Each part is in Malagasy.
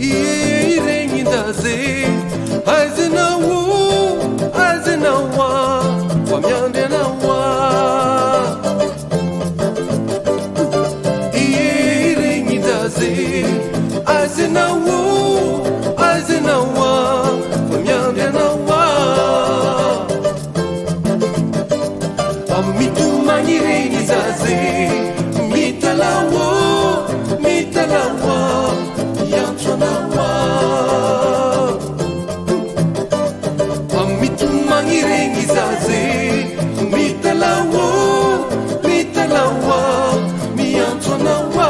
Renin-jaza aizinawo aizinawa famyandenawa Renin-jaza aizinawo aizinawa famyandenawa Amitumani Renin-jaza mitalawo mitalawa Amitumani Renin-jaza mitalawo mitalawa miantonawa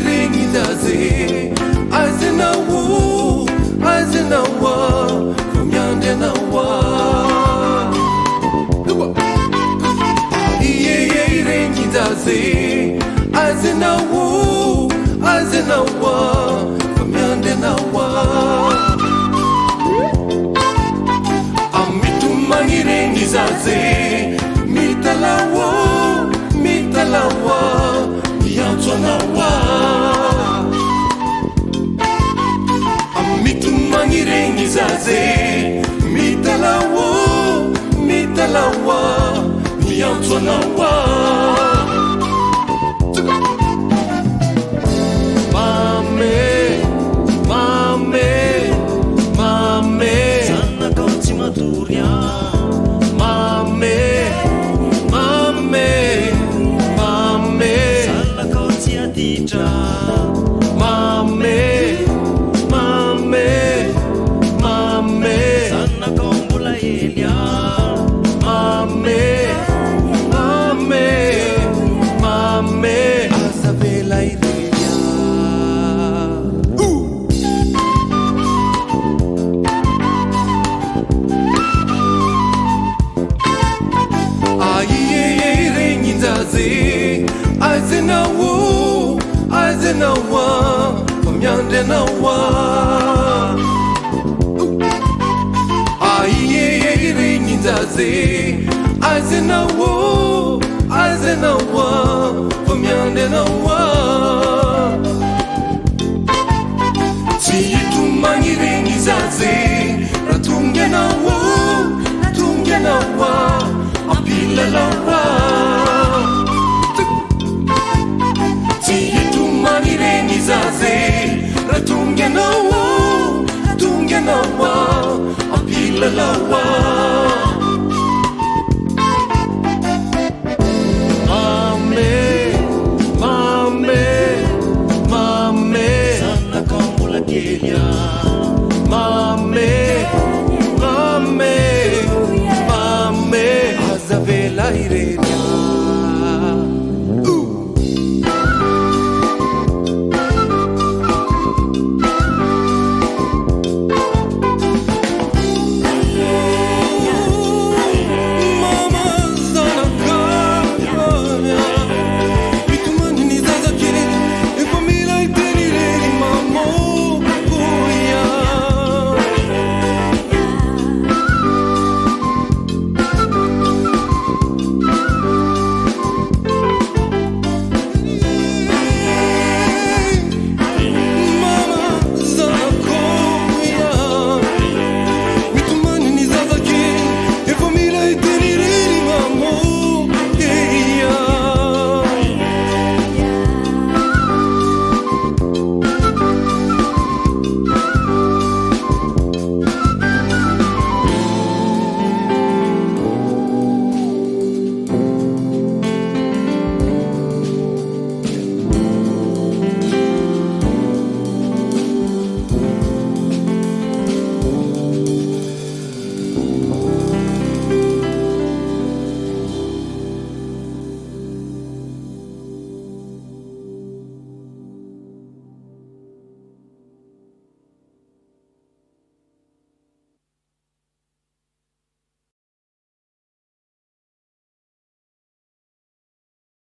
Renin-jaza aizinawo aizinawa famyandenawa Renin-jaza aizinawo aizinawa famyandenawa Amitumani Renin-jaza mitalawo mitalawa miantonawa Amitumani Renin-jaza mitalawo mitalawa miantonawa Mame mame mame sana kau tsy matory Mame mame mame sana kau tsy aditra Mame mame mame sana kau mbola hely Mame mame mame azavela irelia Renin-jaza aizinawo aizinawa famyandenawa Renin-jaza aizinawo aizinawa famyandenawa Tsy hitomagny Renin-jaza ratongenawo tongenawa ampilalawa Tsy hitomagny Renin-jaza ratongenawo tongenawa ampilalawa Mame mame mame sana kau mbola kely Mame mame mame azavela irelia